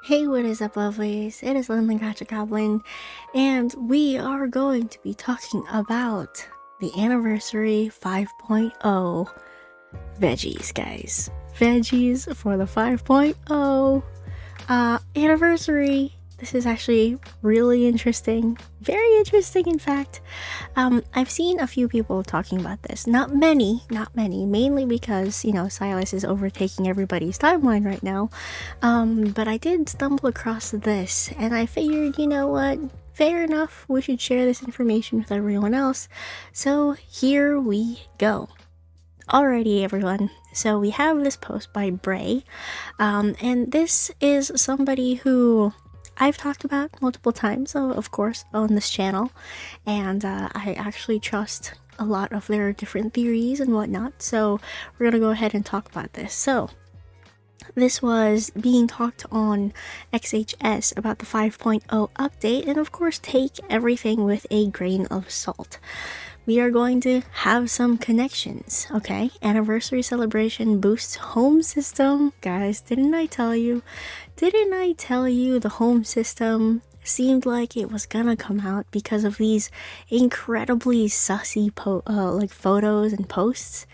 Hey, what is up, lovelies? It is Lindley Gacha Goblin, and we are going to be talking about the Anniversary 5.0 veggies, guys. Veggies for the 5.0 anniversary. This is actually really interesting. Very interesting, in fact. I've seen a few people talking about this. Not many, mainly because, Silas is overtaking everybody's timeline right now. But I did stumble across this, and I figured, you know what? Fair enough, we should share this information with everyone else. So here we go. Alrighty, everyone. So we have this post by Bray, and this is somebody who I've talked about multiple times, of course, on this channel, and I actually trust a lot of their different theories and whatnot, so we're gonna go ahead and talk about this. So this was being talked on XHS about the 5.0 update, and of course take everything with a grain of salt. We are going to have some connections, okay? Anniversary celebration boosts home system. Guys, didn't I tell you? Didn't I tell you the home system seemed like it was gonna come out because of these incredibly sussy photos and posts?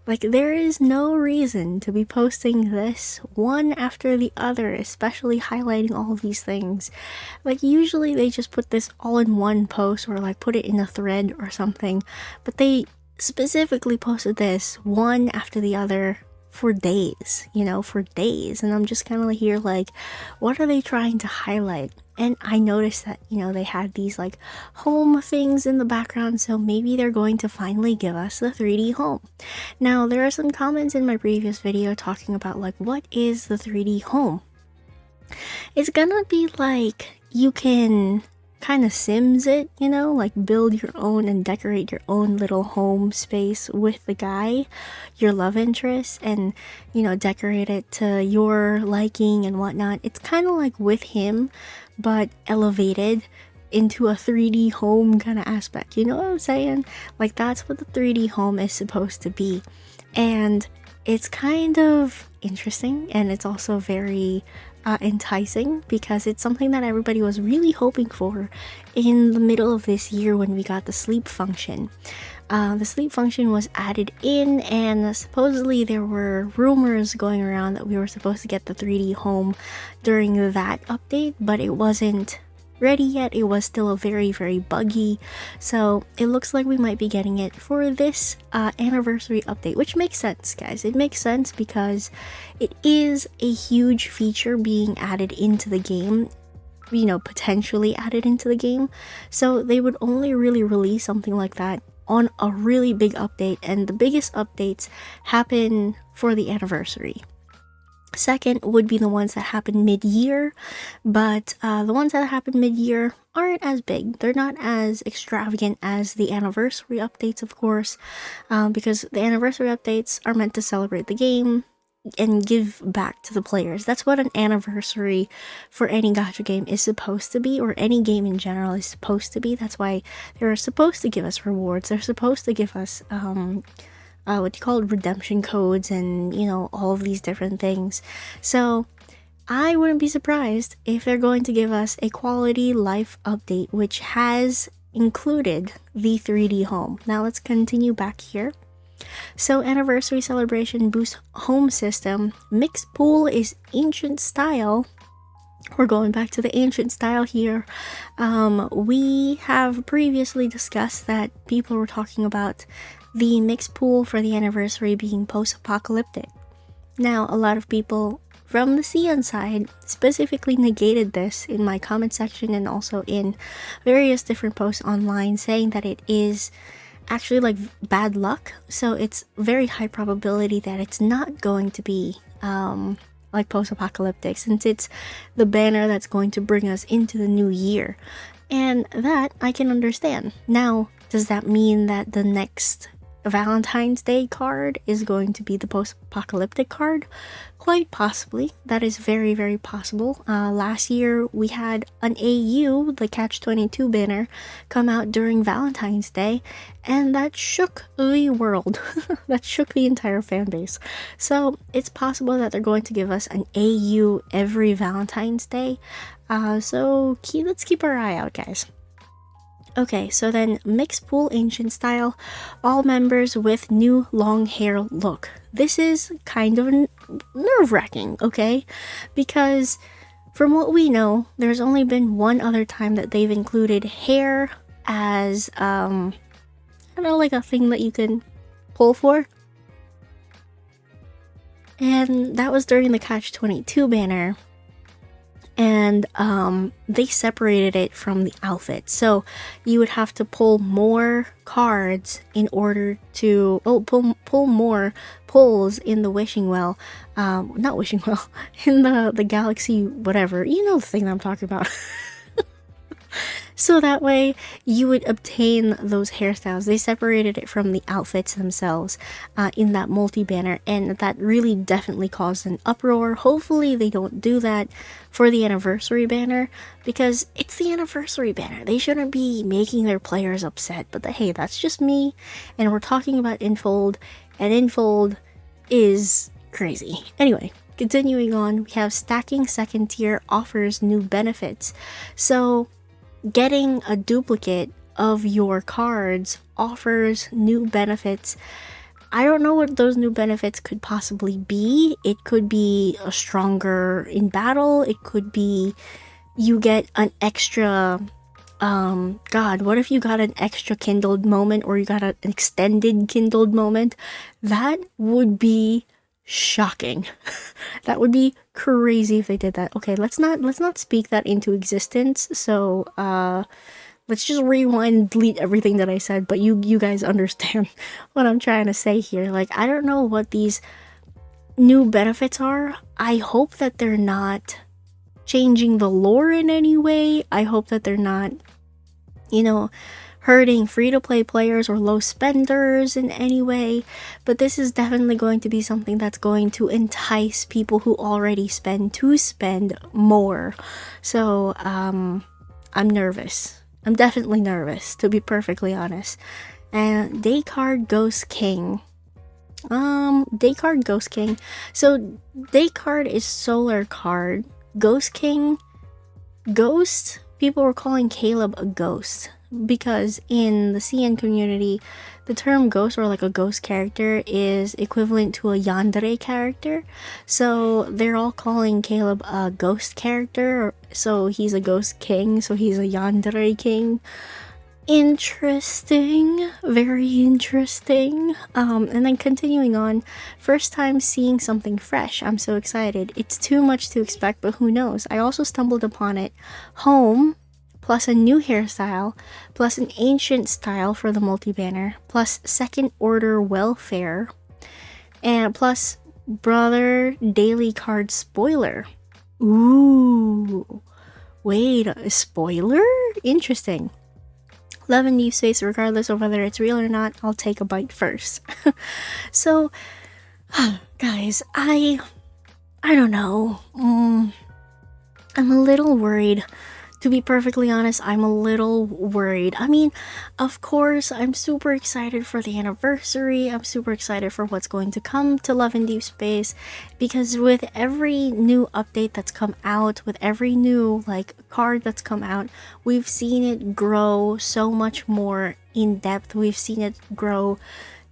Like, there is no reason to be posting this one after the other, especially highlighting all of these things. Like, usually they just put this all in one post or like put it in a thread or something, but they specifically posted this one after the other for days, for days. And I'm just kind of here like, what are they trying to highlight? And I noticed that, they had these like home things in the background, so maybe they're going to finally give us the 3D home. Now, there are some comments in my previous video talking about like, what is the 3D home? It's gonna be like, you can kind of Sims it, like build your own and decorate your own little home space with the guy, your love interest, and, decorate it to your liking and whatnot. It's kind of like with him, but elevated into a 3D home kind of aspect. You know what I'm saying? Like, that's what the 3D home is supposed to be. And it's kind of interesting, and it's also very enticing because it's something that everybody was really hoping for in the middle of this year when we got the sleep function. The sleep function was added in, and supposedly there were rumors going around that we were supposed to get the 3D home during that update, but it wasn't ready yet. It was still very, very buggy, so it looks like we might be getting it for this anniversary update, which makes sense, guys. It makes sense because it is a huge feature being added into the game, potentially added into the game, so they would only really release something like that on a really big update, and the biggest updates happen for the anniversary. Second would be the ones that happen mid-year, but the ones that happen mid-year aren't as big. They're not as extravagant as the anniversary updates, of course, because the anniversary updates are meant to celebrate the game and give back to the players. That's what an anniversary for any gacha game is supposed to be, or any game in general is supposed to be. That's why they're supposed to give us rewards. They're supposed to give us what you call redemption codes and, all of these different things. So I wouldn't be surprised if they're going to give us a quality life update, which has included the 3D home. Now let's continue back here. So anniversary celebration boosts home system. Mixed pool is ancient style. We're going back to the ancient style here. We have previously discussed that people were talking about the mixed pool for the anniversary being post-apocalyptic. Now, a lot of people from the Sion side specifically negated this in my comment section and also in various different posts online, saying that it is actually like bad luck. So it's very high probability that it's not going to be like post-apocalyptic, since it's the banner that's going to bring us into the new year. And that I can understand. Now, does that mean that the next Valentine's Day card is going to be the post-apocalyptic card. Quite possibly. That is very, very possible. Last year, we had an AU, the Catch-22 banner, come out during Valentine's Day, and that shook the world. That shook the entire fan base. So it's possible that they're going to give us an AU every Valentine's Day. So let's keep our eye out, guys. Okay, so then mixed pool ancient style, all members with new long hair look. This is kind of nerve-wracking, okay? Because from what we know, there's only been one other time that they've included hair as, I don't know, like a thing that you can pull for. And that was during the Catch-22 banner. And they separated it from the outfit, so you would have to pull more cards in order to pull more pulls in the wishing well, not wishing well, in the galaxy, whatever, you know the thing that I'm talking about. So that way you would obtain those hairstyles. They separated it from the outfits themselves in that multi-banner, and that really definitely caused an uproar. Hopefully they don't do that for the anniversary banner, because it's the anniversary banner. They shouldn't be making their players upset, but hey, that's just me, and we're talking about Infold, and Infold is crazy. Anyway, continuing on, we have stacking second tier offers new benefits. So getting a duplicate of your cards offers new benefits. I don't know what those new benefits could possibly be. It could be a stronger in battle. It could be you get an extra, God, what if you got an extra kindled moment, or you got an extended kindled moment? That would be shocking. That would be crazy if they did that. Okay, let's not speak that into existence. So let's just rewind and delete everything that I said, but you guys understand what I'm trying to say here. Like, I don't know what these new benefits are. I hope that they're not changing the lore in any way. I hope that they're not, you know, hurting free-to-play players or low spenders in any way, but this is definitely going to be something that's going to entice people who already spend to spend more. So I'm nervous. I'm definitely nervous, to be perfectly honest. And day card Ghost King. Day card Ghost King. So day card is solar card. Ghost King, Ghost, people were calling Caleb a ghost, because in the CN community, the term ghost, or like a ghost character, is equivalent to a yandere character. So they're all calling Caleb a ghost character, so he's a ghost king, so he's a yandere king. Interesting, very interesting. And then continuing on, first time seeing something fresh. I'm so excited. It's too much to expect, but who knows? I also stumbled upon it. Home, plus a new hairstyle, plus an ancient style for the multi-banner, plus second order welfare, and plus brother daily card spoiler. Ooh, wait, a spoiler? Interesting. Love and Deepspace, regardless of whether it's real or not, I'll take a bite first. So, guys, I don't know. I'm a little worried. To be perfectly honest, I'm a little worried. I mean, of course, I'm super excited for the anniversary. I'm super excited for what's going to come to Love and Deepspace, because with every new update that's come out, with every new card that's come out, we've seen it grow so much more in depth. We've seen it grow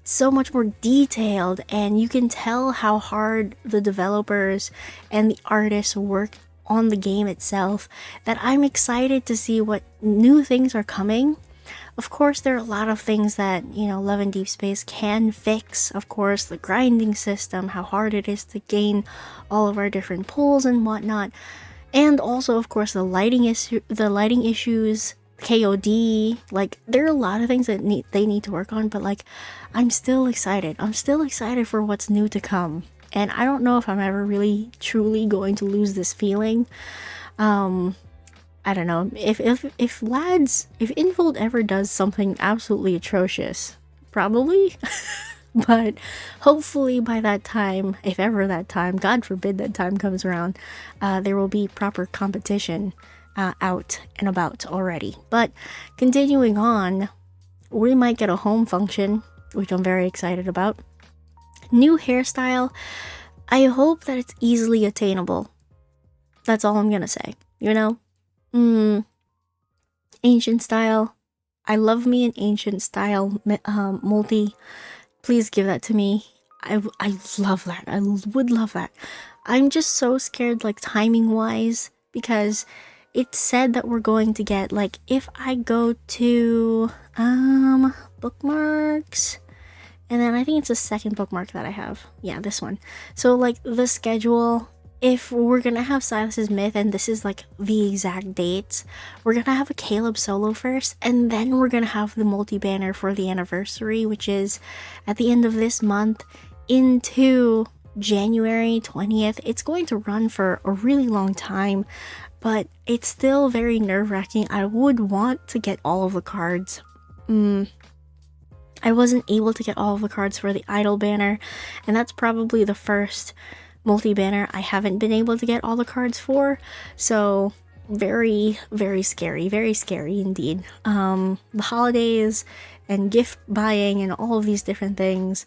so much more detailed, and you can tell how hard the developers and the artists work on the game itself, that I'm excited to see what new things are coming. Of course, there are a lot of things that, Love and Deepspace can fix. Of course, the grinding system, how hard it is to gain all of our different pulls and whatnot. And also, of course, the lighting issues, KOD, there are a lot of things that they need to work on, but I'm still excited. I'm still excited for what's new to come. And I don't know if I'm ever really truly going to lose this feeling. I don't know. If Infold ever does something absolutely atrocious, probably. But hopefully by that time, if ever that time, God forbid that time comes around, there will be proper competition out and about already. But continuing on, we might get a home function, which I'm very excited about. New hairstyle, I hope that it's easily attainable. That's all I'm gonna say, you know? Ancient style. I love me an ancient style multi. Please give that to me. I love that. I would love that. I'm just so scared, like, timing wise, because it said that we're going to get, like, if I go to bookmarks, and then I think it's the second bookmark that I have. Yeah, this one. So, like, the schedule, if we're gonna have Silas's myth, and this is like the exact dates, we're gonna have a Caleb solo first, and then we're gonna have the multi-banner for the anniversary, which is at the end of this month into January 20th. It's going to run for a really long time, but it's still very nerve-wracking. I would want to get all of the cards. I wasn't able to get all of the cards for the idol banner, and that's probably the first multi-banner I haven't been able to get all the cards for, so very, very scary indeed. The holidays and gift buying and all of these different things,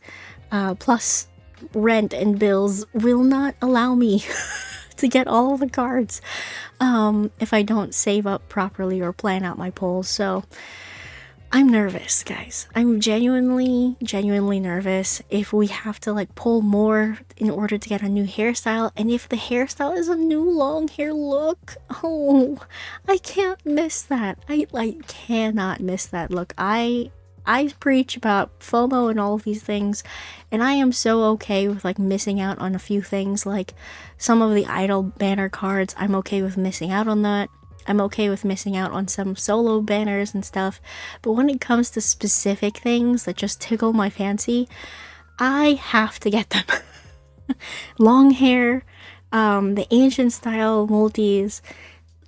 plus rent and bills, will not allow me to get all of the cards if I don't save up properly or plan out my polls. So I'm nervous, guys. I'm genuinely nervous if we have to, like, pull more in order to get a new hairstyle, and if the hairstyle is a new long hair look. Oh, I can't miss that. I cannot miss that look. I preach about FOMO and all of these things, and I am so okay with, like, missing out on a few things, like some of the idol banner cards. I'm okay with missing out on that. I'm okay with missing out on some solo banners and stuff, but when it comes to specific things that just tickle my fancy, I have to get them. Long hair, the ancient style multis,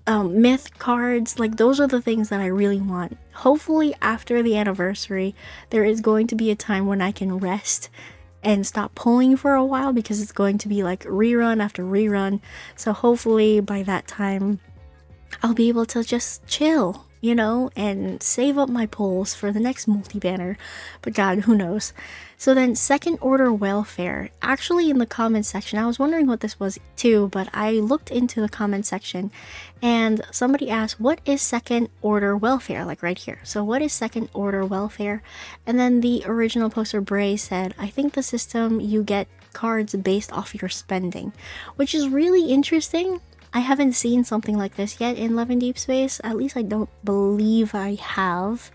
myth cards, like, those are the things that I really want. Hopefully after the anniversary, there is going to be a time when I can rest and stop pulling for a while, because it's going to be like rerun after rerun. So hopefully by that time I'll be able to just chill, you know, and save up my polls for the next multi-banner. But God, who knows? So then, second order welfare. Actually, in the comment section, I was wondering what this was too, but I looked into the comment section and somebody asked, what is second order welfare? Like right here. So what is second order welfare? And then the original poster Bray said, I think the system you get cards based off your spending, which is really interesting. I haven't seen something like this yet in Love in Deepspace. At least I don't believe I have.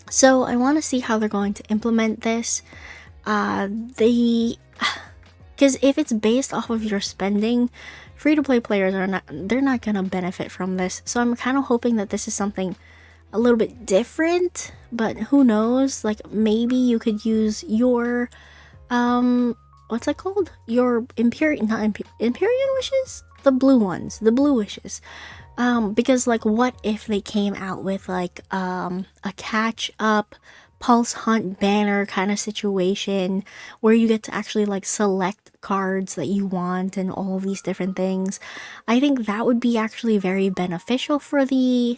So I want to see how they're going to implement this. Because if it's based off of your spending, free-to-play players they're not gonna benefit from this. So I'm kind of hoping that this is something a little bit different, but who knows? Like, maybe you could use your what's that called? Your Empyrean wishes? The blue ones, the blue wishes. Because, like, what if they came out with, like, a catch-up pulse hunt banner kind of situation where you get to actually, like, select cards that you want and all of these different things. I think that would be actually very beneficial for the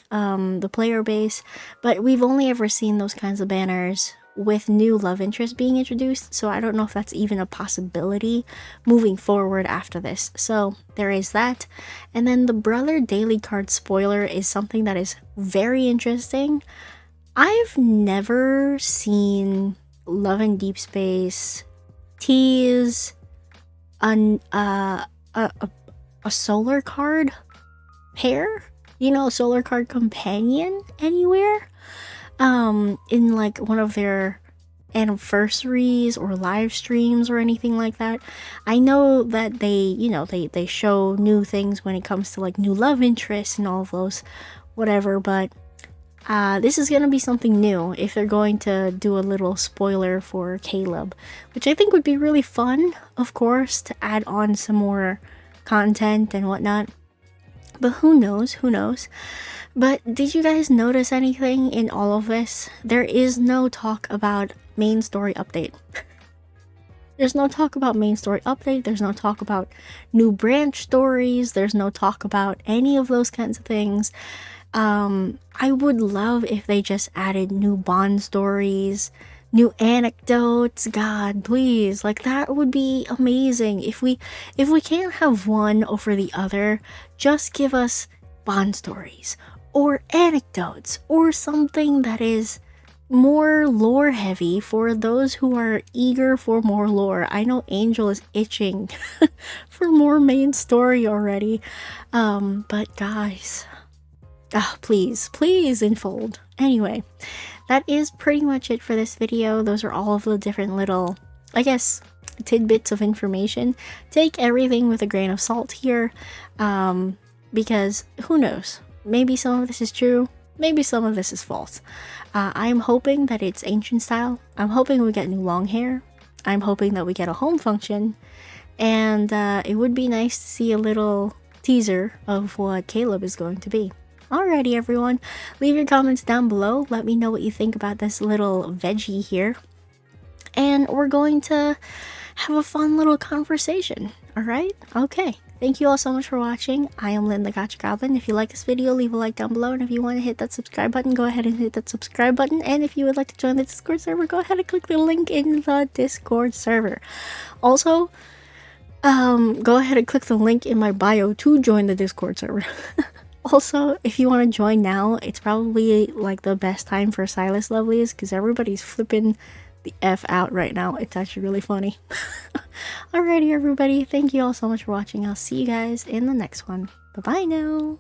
player base, but we've only ever seen those kinds of banners with new love interest being introduced, so I don't know if that's even a possibility moving forward after this. So there is that. And then the brother daily card spoiler is something that is very interesting. I've never seen Love in Deepspace tease a solar card pair, you know, a solar card companion anywhere. In, like, one of their anniversaries or live streams or anything like that. I know that they, you know, they show new things when it comes to, like, new love interests and all of those whatever, but this is gonna be something new if they're going to do a little spoiler for Caleb, which I think would be really fun, of course, to add on some more content and whatnot. But who knows? But did you guys notice anything in all of this? There is no talk about main story update. There's no talk about main story update. There's no talk about new branch stories. There's no talk about any of those kinds of things. I would love if they just added new Bond stories, new anecdotes. God, please, like that would be amazing. If we can't have one over the other, just give us Bond stories or anecdotes or something that is more lore heavy for those who are eager for more lore. I know Angel is itching for more main story already. But guys, please, please unfold. Anyway, that is pretty much it for this video. Those are all of the different little, I guess, tidbits of information. Take everything with a grain of salt here, because who knows? Maybe some of this is true, maybe some of this is false. I'm hoping that it's ancient style. I'm hoping we get new long hair. I'm hoping that we get a home function. And it would be nice to see a little teaser of what Caleb is going to be. Alrighty, everyone. Leave your comments down below. Let me know what you think about this little veggie here. And we're going to have a fun little conversation. Alright? Okay. Thank you all so much for watching. I am Lynn the Gacha Goblin. If you like this video, leave a like down below. And if you want to hit that subscribe button, go ahead and hit that subscribe button. And if you would like to join the Discord server, go ahead and click the link in the Discord server. Also, go ahead and click the link in my bio to join the Discord server. Also, if you want to join now, it's probably like the best time for Silas Lovelies because everybody's flipping the F out right now. It's actually really funny. Alrighty, everybody. Thank you all so much for watching. I'll see you guys in the next one. Bye-bye now.